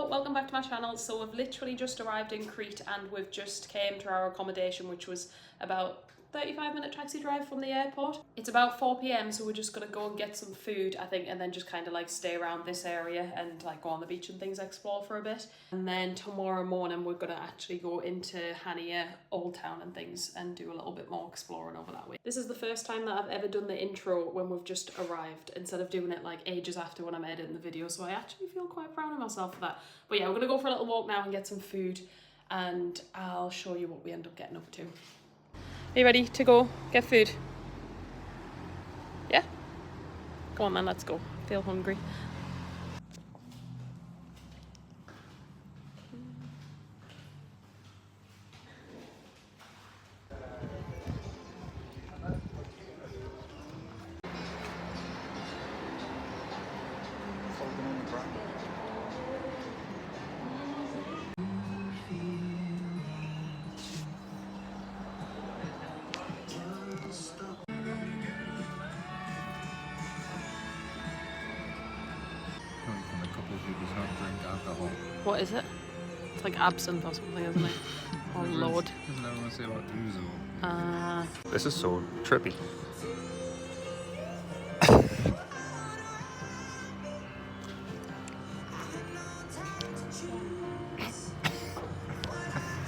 Welcome back to my channel. So we've literally just arrived in Crete and we've just came to our accommodation, which was about 35-minute taxi drive from the airport. It's about 4 p.m, so we're just gonna go and get some food, I think, and then just kind of like stay around this area and like go on the beach and things, explore for a bit. And then tomorrow morning we're gonna actually go into Chania, Old Town and things, and do a little bit more exploring over that way. This is the first time that I've ever done the intro when we've just arrived, instead of doing it like ages after when I'm editing the video, so I actually feel quite proud of myself for that. But yeah, we're gonna go for a little walk now and get some food, and I'll show you what we end up getting up to. Are you ready to go get food? Yeah? Go on then, let's go. I feel hungry. What is it? It's like absinthe or something, isn't it? Oh lord. Isn't that what I say about ouzo? This is so trippy.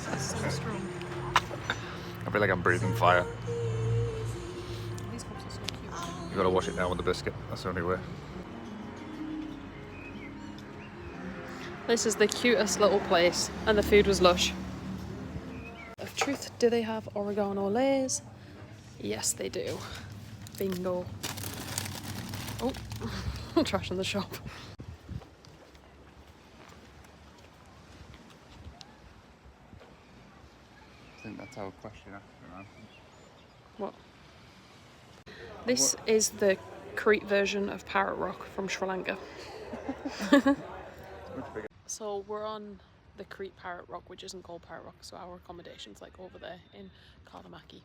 That's so strong. I feel like I'm breathing fire. These cups are so cute. You gotta wash it down with a biscuit. That's the only way. This is the cutest little place, and the food was lush. Of truth, do they have oregano lays? Yes, they do. Bingo. Oh, trash in the shop. I think that's our question after, man. What? This is the Crete version of Parrot Rock from Sri Lanka. So we're on the Crete Parrot Rock, which isn't called Parrot Rock, so our accommodation's like over there in Kourtaliotiko.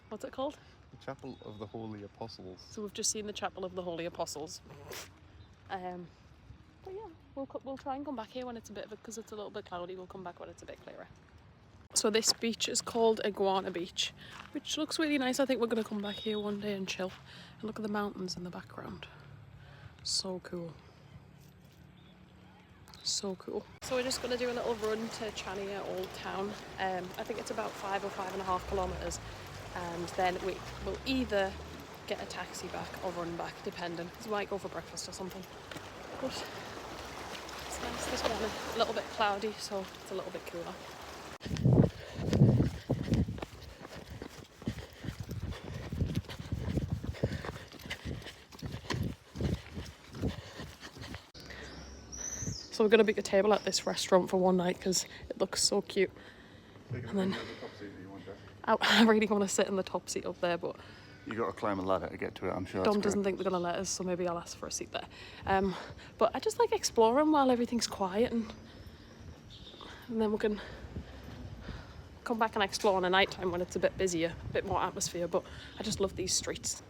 What's it called? The Chapel of the Holy Apostles. So we've just seen the Chapel of the Holy Apostles. But yeah, we'll try and come back here when it's a bit of it, because it's a little bit cloudy. We'll come back when it's a bit clearer. So this beach is called Iguana Beach, which looks really nice. I think we're going to come back here one day and chill and look at the mountains in the background. So cool. So cool. So we're just going to do a little run to Chania, Old Town. I think it's about 5 or 5.5 kilometres, and then we will either get a taxi back or run back, depending, because we might go for breakfast or something. But it's nice this morning. A little bit cloudy, so it's a little bit cooler. So we're going to book a table at this restaurant for one night because it looks so cute. And then I really want to sit in the top seat up there, but you got to climb a ladder to get to it, I'm sure. Dom doesn't think they're going to let us, so maybe I'll ask for a seat there. But I just like exploring while everything's quiet, and then we can come back and explore in the night time when it's a bit busier, a bit more atmosphere. But I just love these streets.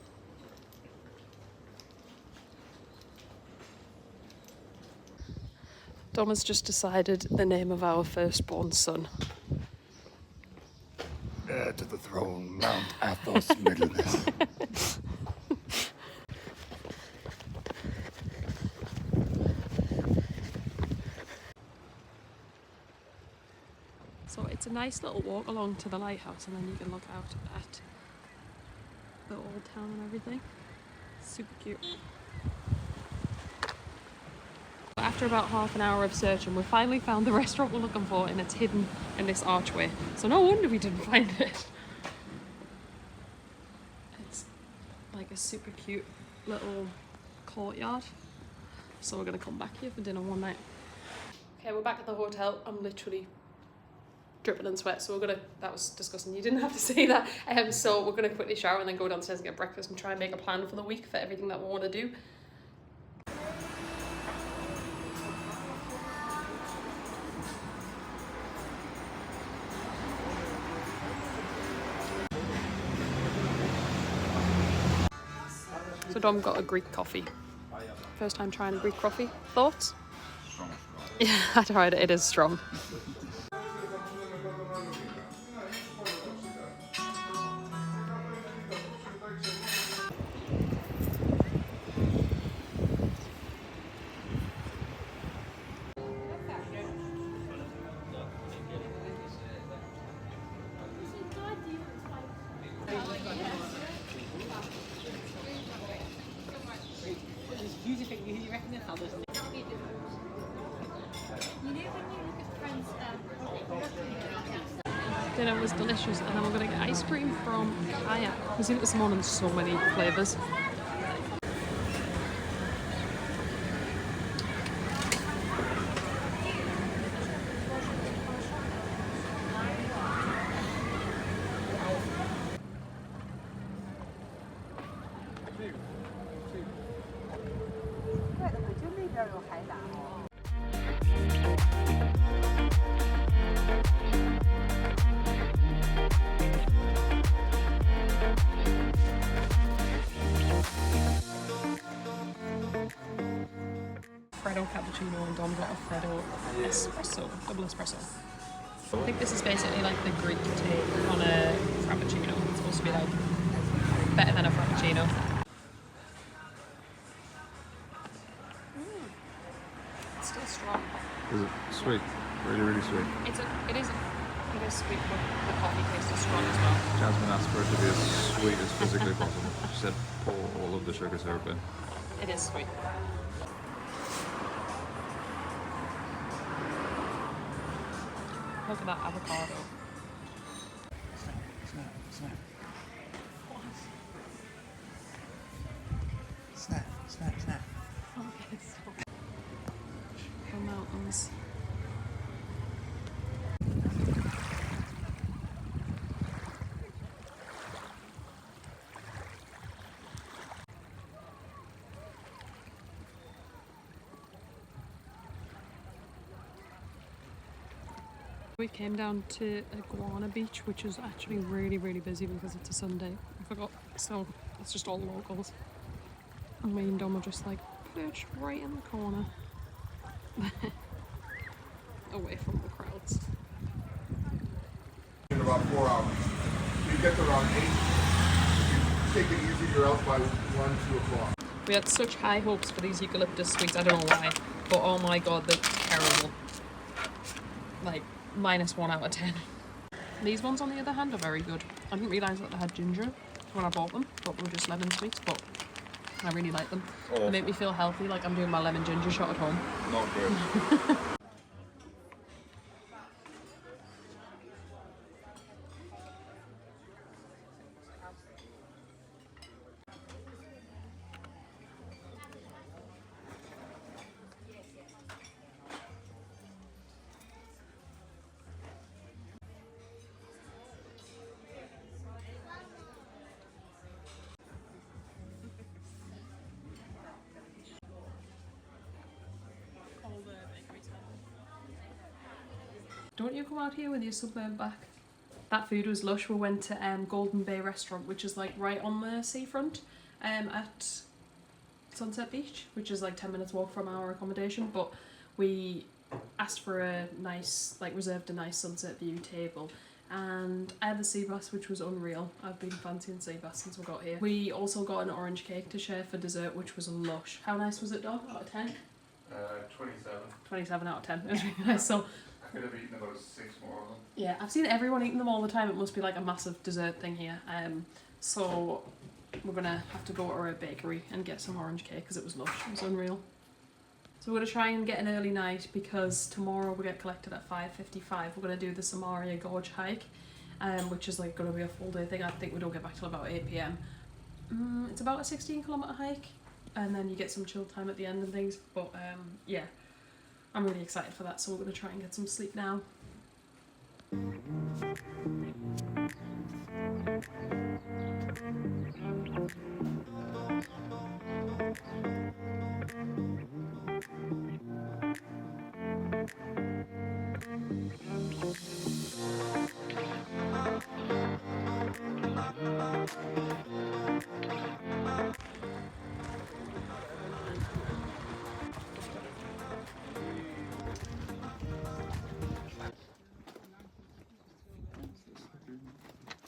Dom has just decided the name of our firstborn son. Heir to the throne, Mount Athos Middleness. So it's a nice little walk along to the lighthouse, and then you can look out at the old town and everything. Super cute. After about half an hour of searching, we finally found the restaurant we're looking for, and it's hidden in this archway. So no wonder we didn't find it. It's like a super cute little courtyard. So we're gonna come back here for dinner one night. Okay, we're back at the hotel. I'm literally dripping in sweat, so that was disgusting, you didn't have to say that. So we're gonna quickly shower and then go downstairs and get breakfast and try and make a plan for the week for everything that we want to do. So Dom got a Greek coffee. First time trying a Greek coffee. Thoughts? Strong. Yeah, I tried it. It is strong. Dinner was delicious, and then we're gonna get ice cream from Chania. We've seen it this morning, so many flavours. Freddo cappuccino, and Dom got a Freddo espresso, double espresso. I think this is basically like the Greek take on a frappuccino. It's supposed to be like better than a frappuccino. It's still strong. Is it sweet? Really, really sweet. It is sweet, but the coffee taste is strong as well. Jasmine asked for it to be as sweet as physically possible. She said pour all of the sugar syrup in. It is sweet. Look at that avocado. Snap. Okay, so the mountains. We came down to Iguana Beach, which is actually really, really busy because it's a Sunday. I forgot, so it's just all locals. And me and Dom are just like perched right in the corner, away from the crowds. In about 4 hours. You get there around 8. You take it easy, you're out by 1, 2 o'clock. We had such high hopes for these eucalyptus sweets, I don't know why, but oh my god, they're terrible. Like, -1 out of 10. These ones, on the other hand, are very good. I didn't realise that they had ginger when I bought them, but they were just lemon sweets, but I really like them. They make me feel healthy, like I'm doing my lemon ginger shot at home. Not good. Don't you come out here with your suburb back? That food was lush. We went to Golden Bay restaurant, which is like right on the seafront at Sunset Beach, which is like 10 minutes walk from our accommodation, but we asked for a nice, like reserved a nice sunset view table, and I had the sea bass, which was unreal. I've been fancying sea bass since we got here. We also got an orange cake to share for dessert, which was lush. How nice was it, Dom? Out of 10? 27. 27 out of 10. It was really nice. So I could have eaten about 6 more of them. yeah, I've seen everyone eating them all the time. It must be like a massive dessert thing here. So we're gonna have to go to a bakery and get some orange cake because it was lush. It was unreal. So we're gonna try and get an early night because tomorrow we get collected at 5:55. We're gonna do the Samaria Gorge hike, which is like gonna be a full day thing. I think we don't get back till about 8 PM. It's about a 16-kilometer hike, and then you get some chill time at the end and things. But yeah, I'm really excited for that, so we're going to try and get some sleep now.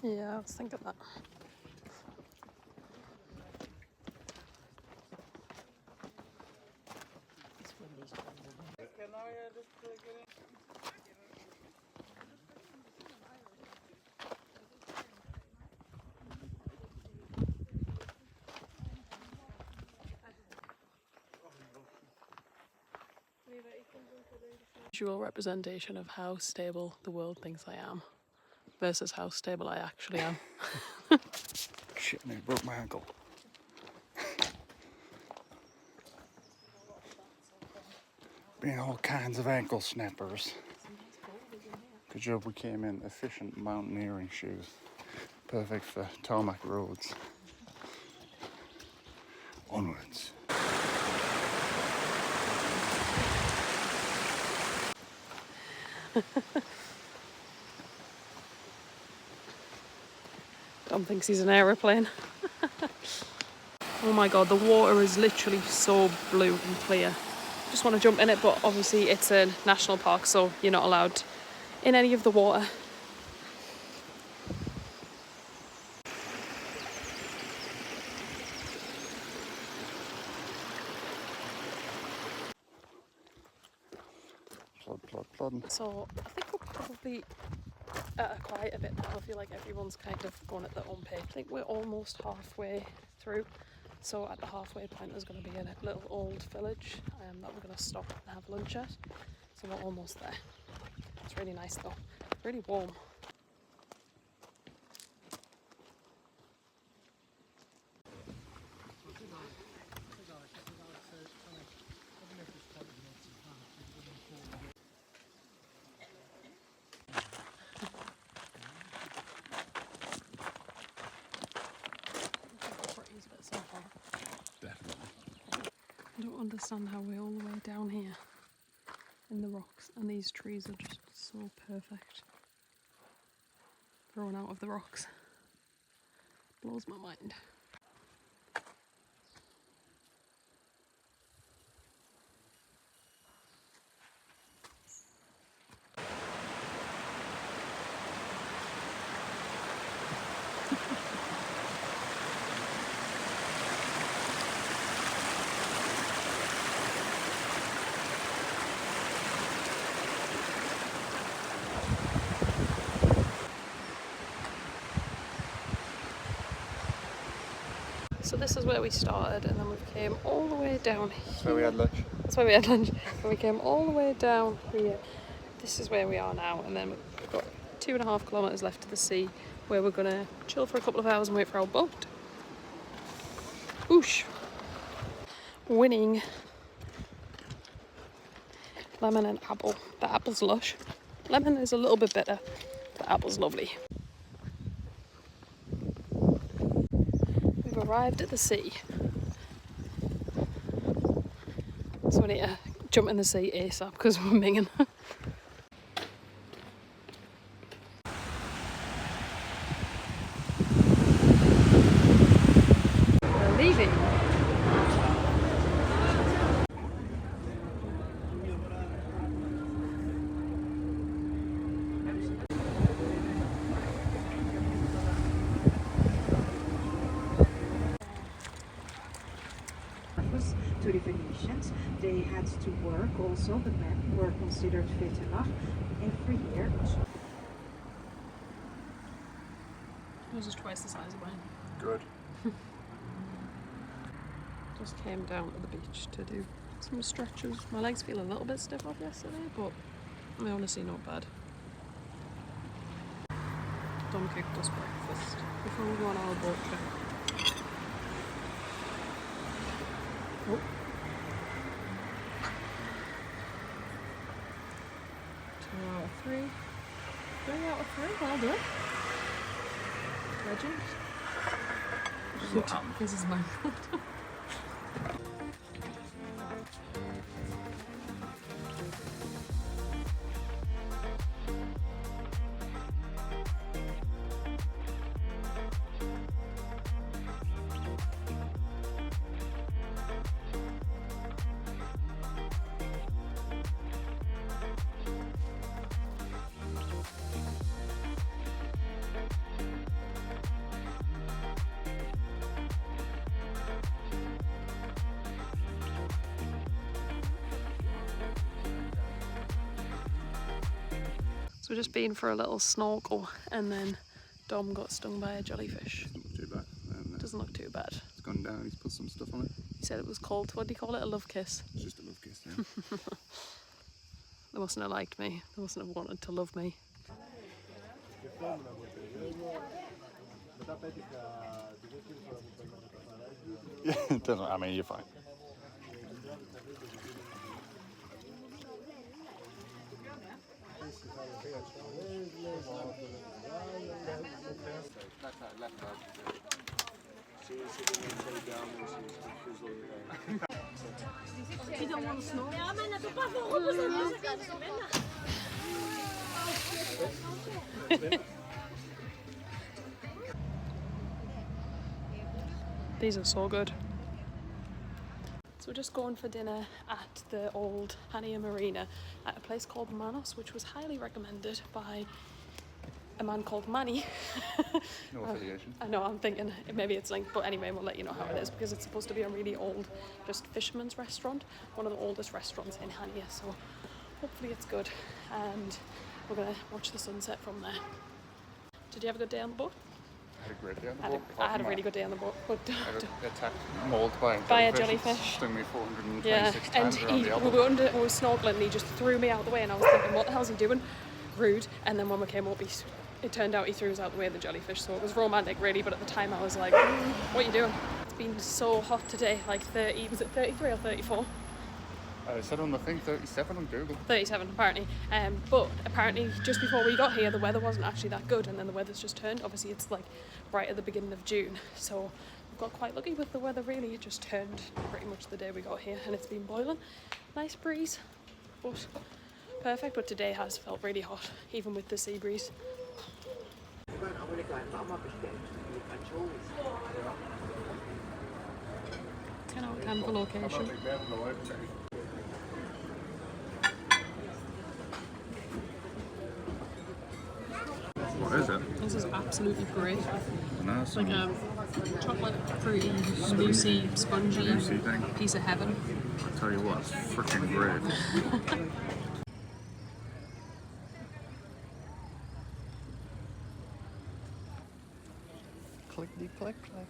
Yeah, I was thinking that. Visual representation of how stable the world thinks I am versus how stable I actually am. Shit, I broke my ankle. Being all kinds of ankle snappers. Good job we came in efficient mountaineering shoes. Perfect for tarmac roads. Onwards. Tom thinks he's an aeroplane. Oh my god, the water is literally so blue and clear. Just want to jump in it, but obviously it's a national park, so you're not allowed in any of the water. Plod. So I think we're probably at quite a bit now. I feel like everyone's kind of going at their own pace. I think we're almost halfway through. So at the halfway point there's going to be a little old village that we're going to stop and have lunch at. So we're almost there. It's really nice though. Really warm. I don't understand how we're all the way down here in the rocks, and these trees are just so perfect. Growing out of the rocks. Blows my mind. So this is where we started, and then we came all the way down here. That's where we had lunch. That's where we had lunch. And we came all the way down here. This is where we are now, and then we've got 2.5 kilometres left to the sea, where we're gonna chill for a couple of hours and wait for our boat. Whoosh! Winning. Lemon and apple. The apple's lush. Lemon is a little bit bitter. The apple's lovely. We've arrived at the sea. So we need to jump in the sea ASAP because we're minging. We're leaving. To the Venetians, they had to work also. The men were considered fit enough every year. Yours is twice the size of mine. Good. Just came down to the beach to do some stretches. My legs feel a little bit stiff off yesterday, but I honestly not bad. Dom cooked us breakfast before we go on our boat trip. Oh. 2 out of 3. 3 out of 3, well done. Legend. This is my fault. So we're just been for a little snorkel and then Dom got stung by a jellyfish. Doesn't look too bad. Doesn't look too bad. It's gone down, he's put some stuff on it. He said it was called, what do you call it, a love kiss? It's just a love kiss, yeah. They mustn't have liked me. They mustn't have wanted to love me. Yeah, it doesn't, I mean, you're fine. You don't want to snore? These are so good. So we're just going for dinner at the old Chania Marina at a place called Manos, which was highly recommended by a man called Manny. No affiliation. I know, I'm thinking maybe it's linked, but anyway, we'll let you know how it is because it's supposed to be a really old, just fisherman's restaurant, one of the oldest restaurants in Chania, so hopefully it's good. And we're going to watch the sunset from there. Did you have a good day on the boat? I had a great day on the I boat. had a really good day on the boat, but I got attacked, mauled by a jellyfish. Stung me 426 yeah, and times around the elbow. we were snorkeling and he just threw me out the way and I was thinking, what the hell's he doing? Rude. And then when we came up, it turned out he threw us out the way of the jellyfish, so it was romantic really, but at the time I was like, what are you doing? It's been so hot today, like 30, was it 33 or 34? I said on the thing 37 on Google. 37 apparently, but apparently just before we got here the weather wasn't actually that good and then the weather's just turned. Obviously it's like right at the beginning of June, so we've got quite lucky with the weather really. It just turned pretty much the day we got here and it's been boiling. Nice breeze, but perfect, but today has felt really hot even with the sea breeze. 10 out of 10 for location. What is it? This is absolutely great. Nice. It's like a chocolate, fruity, moussey, spongy Moussey thing. piece of heaven. I tell you what, it's freaking great. Clickety click click.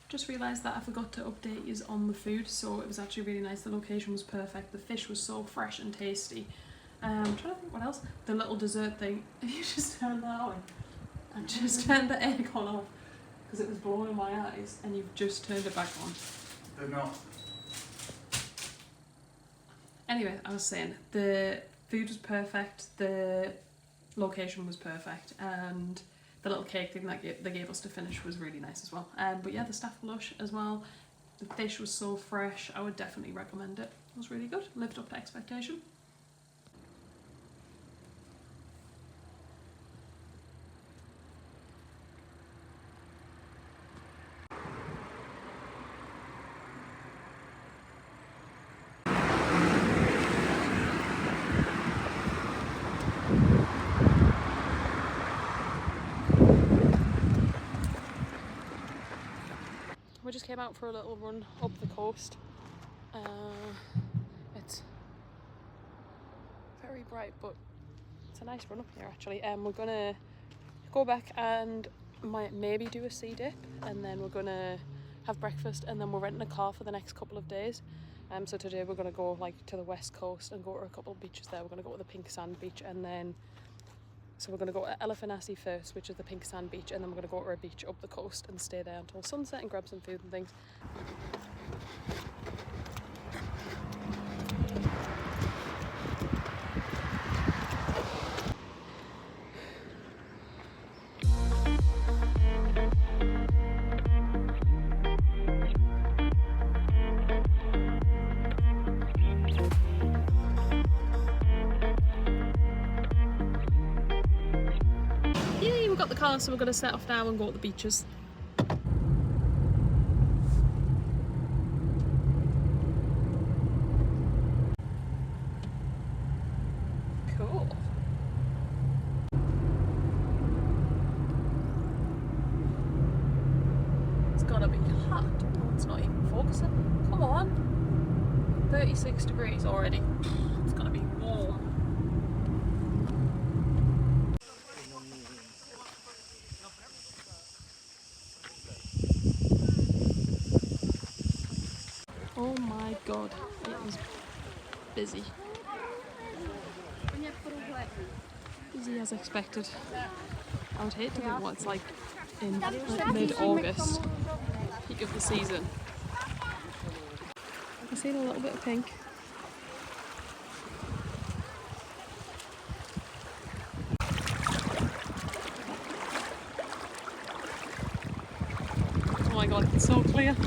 Just realised that I forgot to update you on the food, so it was actually really nice. The location was perfect. The fish was so fresh and tasty. I'm trying to think what else. The little dessert thing. If you just turn that on, I just turned the aircon off because it was blowing in my eyes, and you've just turned it back on. They're not. Anyway, I was saying the food was perfect. The location was perfect, and the little cake thing that they gave us to finish was really nice as well. But yeah, the staff were lush as well. The fish was so fresh. I would definitely recommend it. It was really good. Lived up to expectation. We just came out for a little run up the coast. It's very bright, but it's a nice run up here actually. We're gonna go back and might maybe do a sea dip, and then we're gonna have breakfast, and then we're renting a car for the next couple of days. So today we're gonna go like to the west coast and go to a couple of beaches there. We're gonna go to the pink sand beach, and then so we're gonna go to Elafonissi first, which is the pink sand beach, and then we're gonna go to a beach up the coast and stay there until sunset and grab some food and things. Yay, we've got the car, so we're gonna set off now and go to the beaches. Cool. It's gotta be hot. Oh, it's not even focusing. Come on. 36 degrees already. It's gonna be warm. Oh my god, it was busy. Busy as expected. I would hate to think what it's like in like mid-August, peak of the season. I see a little bit of pink. Oh my god, it's so clear.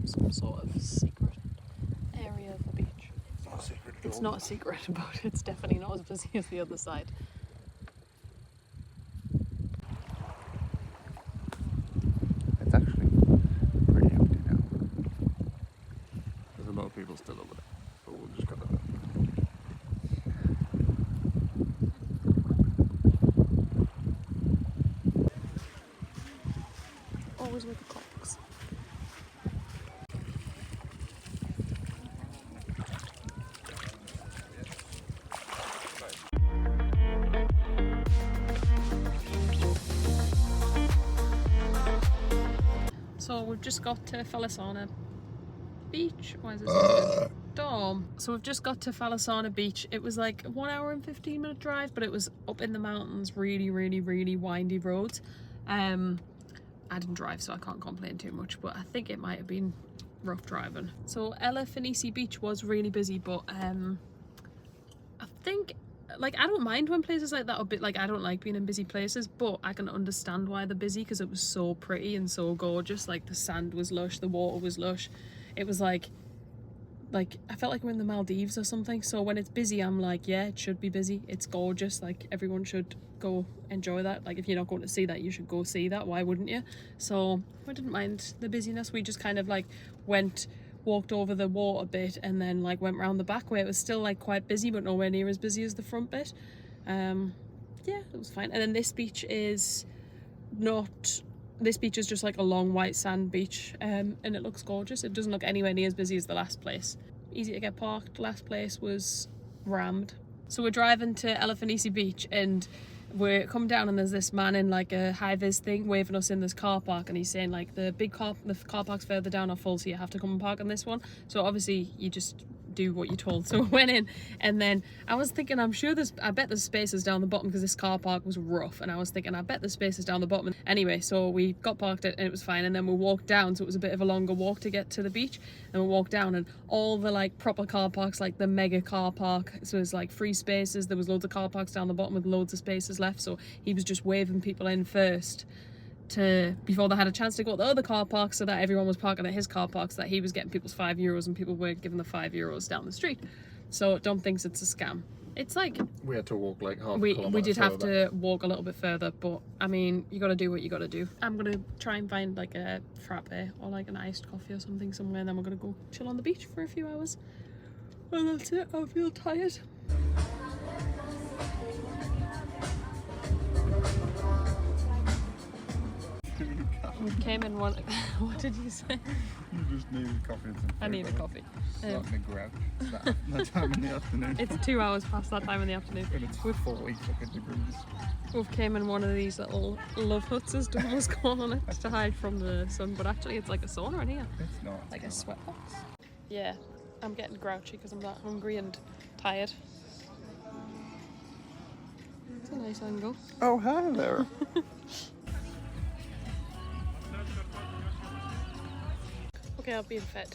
Some sort of secret area of the beach. It's not a secret. It's not a secret, but it's definitely not as busy as the other side. It's actually pretty empty now. There's a lot of people still over there, but we'll just cut it. Always with the clocks. So we've just got to Falasarna beach. Why is it so Dom. So we've just got to Falasarna beach. It was like a 1 hour and 15-minute drive, but it was up in the mountains, really, really, really windy roads. I didn't drive, so I can't complain too much, but I think it might have been rough driving. So Elafonissi beach was really busy, but I think, like, I don't mind when places like that are a bit, like, I don't like being in busy places, but I can understand why they're busy, because it was so pretty and so gorgeous. Like, the sand was lush, the water was lush. It was like I felt like we're in the Maldives or something. So when it's busy, I'm like, yeah, it should be busy. It's gorgeous. Like, everyone should go enjoy that. Like, if you're not going to see that, you should go see that. Why wouldn't you? So I didn't mind the busyness. We just kind of like walked over the water bit, and then like went round the back way. It was still like quite busy, but nowhere near as busy as the front bit. Yeah, it was fine. And then this beach is just like a long white sand beach, and it looks gorgeous. It doesn't look anywhere near as busy as the last place. Easy to get parked. Last place was rammed. So we're driving to Elafonissi beach, and we're come down, and there's this man in like a high-vis thing waving us in this car park, and he's saying like the car parks further down are full, so you have to come and park on this one. So obviously you just do what you're told. So we went in, and then I was thinking, I bet there's spaces down the bottom, because this car park was rough, and I was thinking I bet there's spaces down the bottom. Anyway, so we got parked and it was fine, and then we walked down, so it was a bit of a longer walk to get to the beach, and we walked down, and all the like proper car parks, like the mega car park, so it's like free spaces. There was loads of car parks down the bottom with loads of spaces left, so he was just waving people in first before they had a chance to go to the other car park, so that everyone was parking at his car park, so that he was getting people's €5 and people were giving the €5 down the street. So Dom thinks it's a scam. It's like We had to walk like half a we kilometre did have further. to walk a little bit further, but I mean, you got to do what you got to do. I'm gonna try and find like a frappe or like an iced coffee or something somewhere, and then we're gonna go chill on the beach for a few hours. And that's it. I feel tired. came in one. What did you say? You just needed coffee and some food. I need a coffee. Starting to grouch. It's that time in the afternoon. It's 2 hours past that time in the afternoon. And it's 40 fucking degrees. We've came in one of these little love huts, as Donald's calling it, to hide from the sun, but actually it's like a sauna in here. It's not. Like a sweatbox. Yeah, I'm getting grouchy because I'm that hungry and tired. It's a nice angle. Oh, hi there. Okay, I've been fed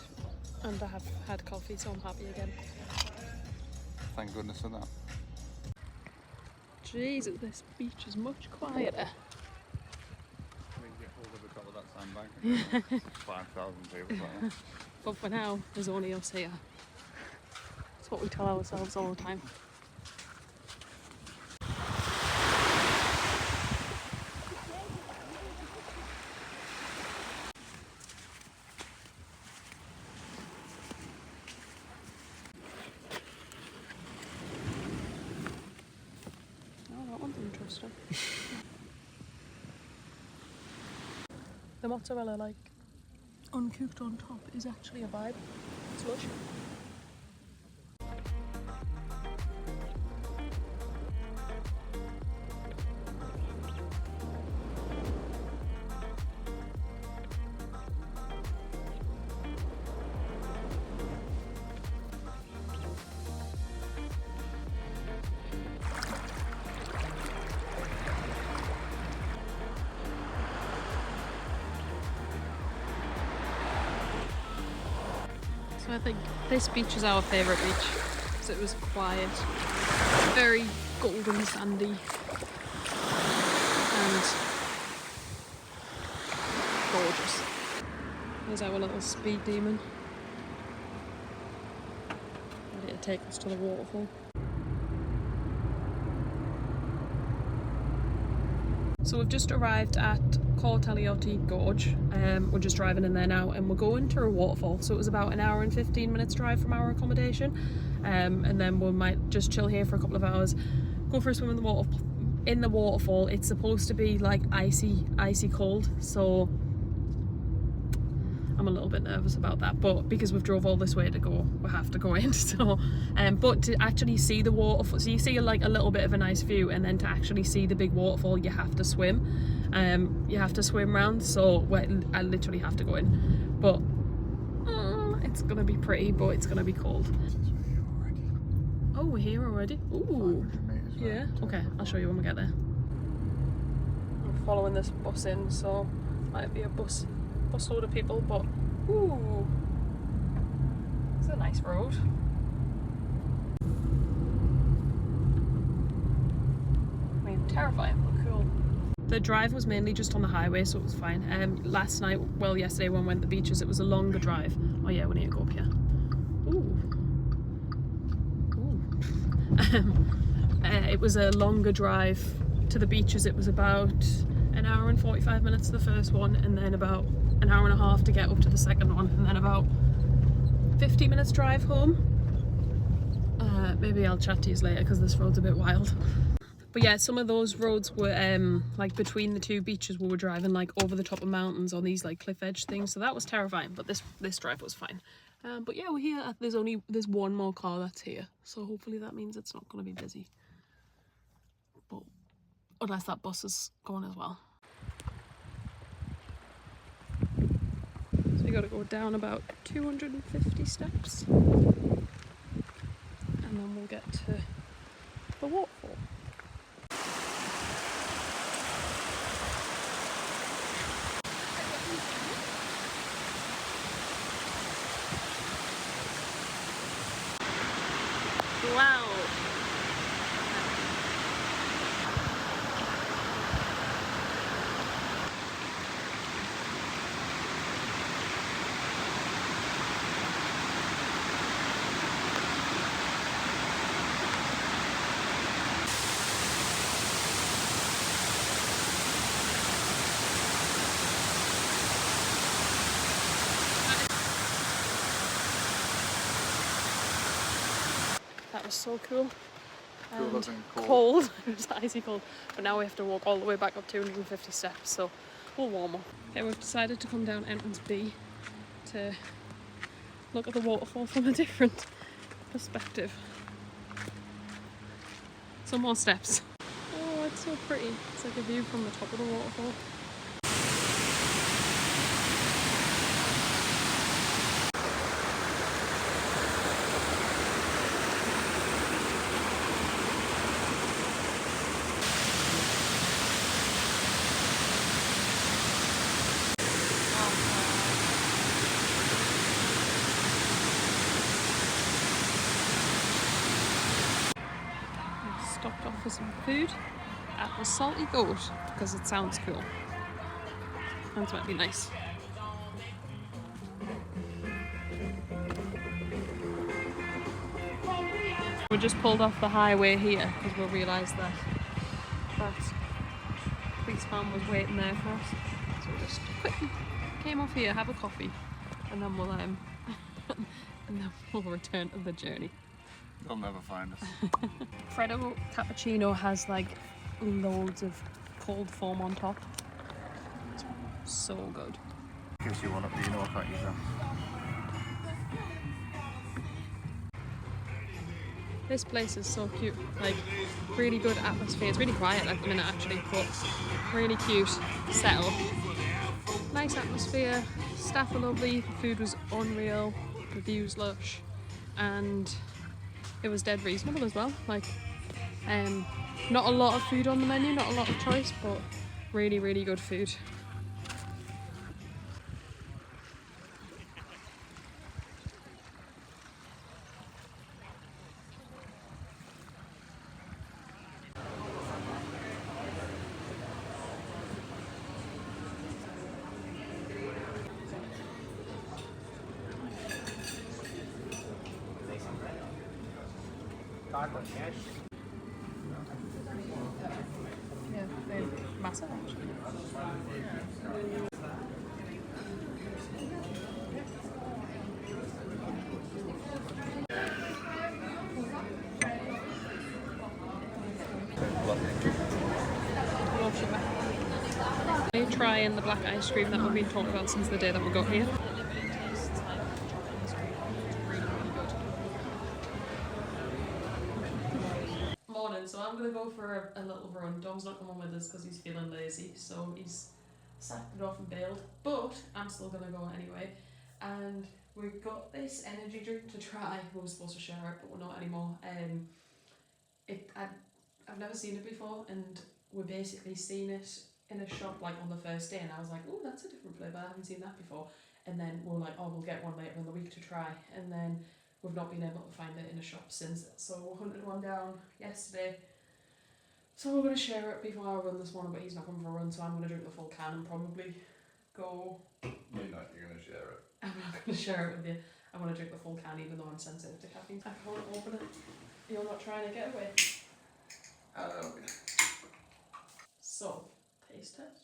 and I have had coffee, so I'm happy again. Thank goodness for that. Jesus, this beach is much quieter. We can get over the top of that sandbank and 5,000 people like that. But for now, there's only us here. That's what we tell ourselves all the time. Interesting. The mozzarella, like uncooked on top, is actually a vibe. It's lush. So I think this beach is our favourite beach because it was quiet, very golden sandy and gorgeous. There's our little speed demon, ready to take us to the waterfall. So we've just arrived at Kourtaliotiko Gorge. We're just driving in there now and we're going to a waterfall. So it was about an hour and 15 minutes drive from our accommodation. And then we might just chill here for a couple of hours, go for a swim in the waterfall. It's supposed to be like icy cold. So I'm a little bit nervous about that, but because we've drove all this way to go, we have to go in. So but to actually see the waterfall, so you see like a little bit of a nice view, and then to actually see the big waterfall you have to swim. You have to swim round, so I literally have to go in. But it's gonna be pretty, but it's gonna be cold. Oh, we're here already? Ooh. Yeah, okay, I'll show you when we get there. I'm following this bus in, so might be a bus load of people, but ooh, it's a nice road. I mean, terrifying, but cool. The drive was mainly just on the highway, so it was fine. Yesterday when we went to the beaches, it was a longer drive. Oh yeah, we need to go up here. Ooh. It was a longer drive to the beaches. It was about an hour and 45 minutes to the first one, and then about an hour and a half to get up to the second one, and then about 50 minutes drive home. Maybe I'll chat to you later because this road's a bit wild. But yeah, some of those roads were like between the two beaches, we were driving like over the top of mountains on these like cliff edge things, so that was terrifying, but this drive was fine. But yeah, we're here. There's one more car that's here, so hopefully that means it's not going to be busy. But unless that bus is going as well. So you got to go down about 250 steps, and then we'll get to the waterfall. Wow. That was so cool. Cool, Cold. It was icy cold. But now we have to walk all the way back up 250 steps, so We'll warm up. Okay, we've decided to come down entrance B to look at the waterfall from a different perspective. Some more steps. Oh, it's so pretty. It's like a view from the top of the waterfall. Stopped off for some food at the Salty Goat because it sounds cool. Sounds might be nice. We just pulled off the highway here because we realised that police van was waiting there for us. So we just quickly came off here, have a coffee, and then we'll return to the journey. They'll never find us. Freddo cappuccino has like loads of cold foam on top. It's so good. In case you want it, but you know I can't use them. This place is so cute, like really good atmosphere. It's really quiet at the minute actually, but really cute setup. Nice atmosphere, staff are lovely, the food was unreal, the view's lush, and it was dead reasonable as well. Like, not a lot of food on the menu, not a lot of choice, but really, really good food. Yeah, they're massive actually. Love sugar. Trying the black ice cream that we've been talking about since the day that we got here. Morning, so I'm going to go for a little run. Dom's not coming with us because he's feeling lazy, so he's sacked it off and bailed, but I'm still going to go anyway. And we've got this energy drink to try. We were supposed to share it, but we're not anymore. I've never seen it before, and we basically seen it in a shop like on the first day, and I was like, oh, that's a different flavour, I haven't seen that before. And then we were like, oh, we'll get one later in the week to try, and then we've not been able to find it in a shop since. So we hunted one down yesterday, so we're going to share it before I run this morning, but he's not coming for a run, so I'm going to drink the full can and probably go. You're not, you're going to share it. I'm not going to share it with you. I want to drink the full can even though I'm sensitive to caffeine. I can't open it. You're not trying to get away. So, taste test.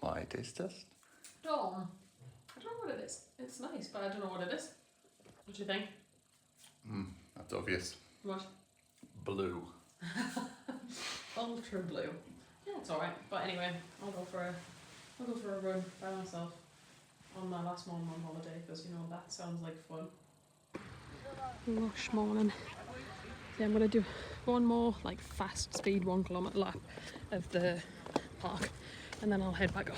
My taste test? Dom, I don't know what it is. It's nice, but I don't know what it is. What do you think? That's obvious. What? Blue. Ultra blue. Yeah, it's alright. But anyway, I'll go for a run by myself on my last morning on holiday because you know that sounds like fun. Lush morning. Yeah, I'm gonna do one more like fast speed 1 kilometre lap of the park and then I'll head back up.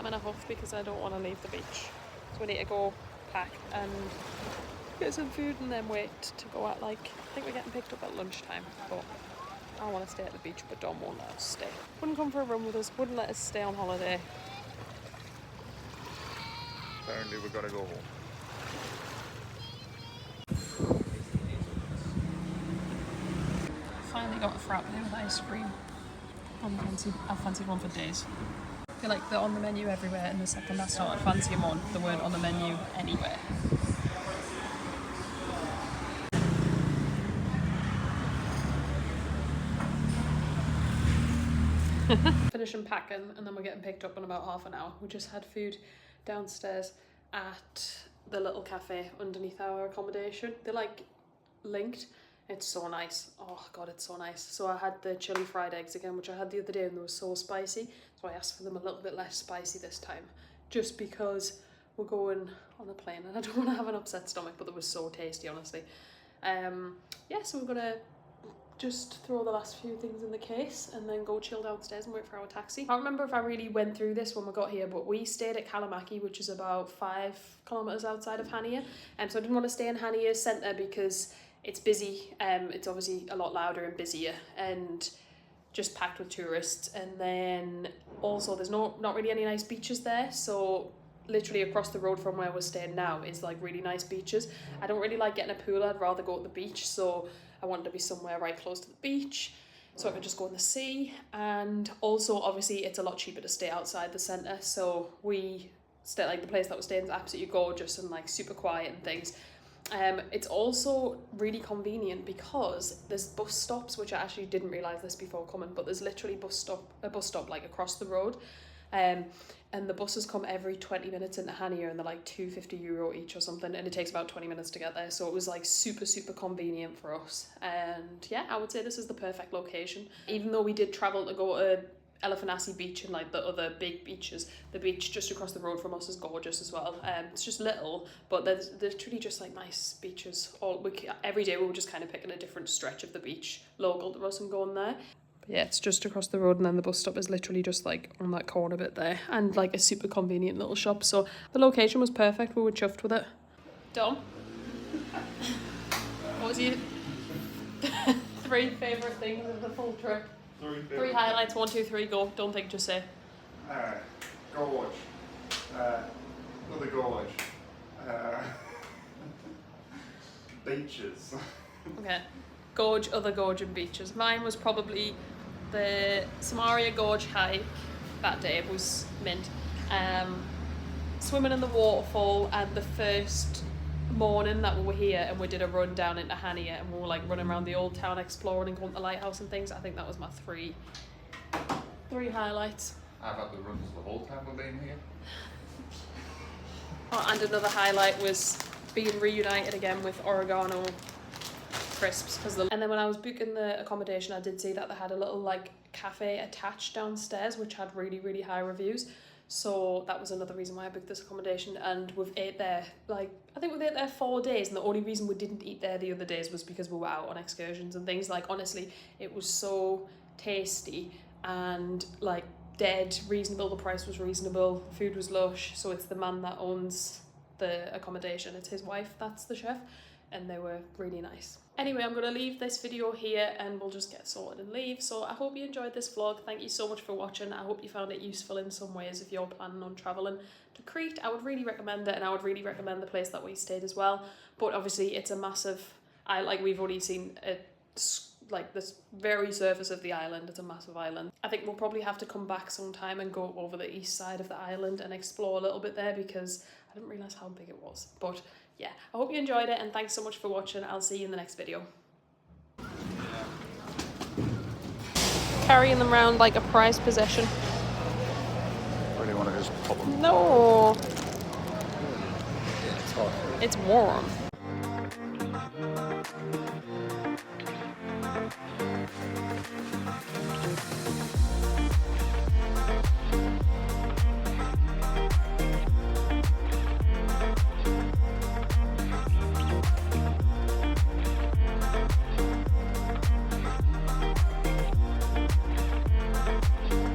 In a huff because I don't want to leave the beach, so we need to go pack and get some food and then wait to go at like, I think we're getting picked up at lunchtime, but I want to stay at the beach, but Dom won't let us stay. Wouldn't come for a run with us, wouldn't let us stay on holiday. Apparently we've got to go home. recently got a frappe with ice cream. I've fancied one for days. I feel like they're on the menu everywhere, and the second I started fancying one, they weren't on the menu anywhere. Finishing packing, and then we're getting picked up in about half an hour. We just had food downstairs at the little cafe underneath our accommodation. They're like linked. It's so nice. Oh god, it's so nice. So I had the chili fried eggs again, which I had the other day, and they were so spicy. So I asked for them a little bit less spicy this time, just because we're going on a plane and I don't want to have an upset stomach, but they were so tasty, honestly. Yeah, so we're gonna just throw the last few things in the case and then go chill downstairs and wait for our taxi. I don't remember if I really went through this when we got here, but we stayed at Kalamaki, which is about 5 kilometers outside of Chania. So I didn't want to stay in Chania centre because it's busy. It's obviously a lot louder and busier and just packed with tourists. And then also there's not really any nice beaches there. So literally across the road from where we're staying now is like really nice beaches. I don't really like getting a pool. I'd rather go to the beach. So I wanted to be somewhere right close to the beach so I could just go in the sea. And also obviously it's a lot cheaper to stay outside the centre. So we stay, like the place that we're staying is absolutely gorgeous and like super quiet and things. It's also really convenient because there's bus stops, which I actually didn't realise this before coming, but there's literally a bus stop like across the road. And the buses come every 20 minutes into Chania, and they're like €250 each or something, and it takes about 20 minutes to get there. So it was like super convenient for us. And yeah, I would say this is the perfect location. Even though we did travel to go to Elafonissi beach and like the other big beaches, the beach just across the road from us is gorgeous as well. It's just little, but there's literally just like nice beaches every day. We were just kind of picking a different stretch of the beach local to us and going there. But yeah, it's just across the road, and then the bus stop is literally just like on that corner bit there, and like a super convenient little shop. So the location was perfect. We were chuffed with it. Dom, what was your 3 favourite things of the full trip? 3 highlights, 1, 2, 3, go. Don't think, just say. Gorge. Another gorge. Beaches. Okay. Gorge, other gorge and beaches. Mine was probably the Samaria Gorge hike. That day was mint. Swimming in the waterfall, and the first morning that we were here and we did a run down into Chania and we were like running around the old town exploring and going to the lighthouse and things. I think that was my three highlights. I've had the runs the whole time we've been here. Oh, and another highlight was being reunited again with oregano crisps. And then when I was booking the accommodation, I did see that they had a little like cafe attached downstairs which had really high reviews. So that was another reason why I booked this accommodation, and we've ate there, like, I think we've ate there 4 days, and the only reason we didn't eat there the other days was because we were out on excursions and things. Like, honestly, it was so tasty and, like, dead reasonable. The price was reasonable, food was lush. So it's the man that owns the accommodation, it's his wife that's the chef, and they were really nice. Anyway, I'm going to leave this video here and we'll just get sorted and leave. So I hope you enjoyed this vlog. Thank you so much for watching. I hope you found it useful in some ways. If you're planning on travelling to Crete, I would really recommend it, and I would really recommend the place that we stayed as well. But obviously it's a massive, we've only seen like this very surface of the island. It's a massive island. I think we'll probably have to come back sometime and go over the east side of the island and explore a little bit there, because I didn't realise how big it was. But yeah, I hope you enjoyed it, and thanks so much for watching. I'll see you in the next video. Carrying them around like a prized possession. Really want to just pop them. No, It's hot. it's warm.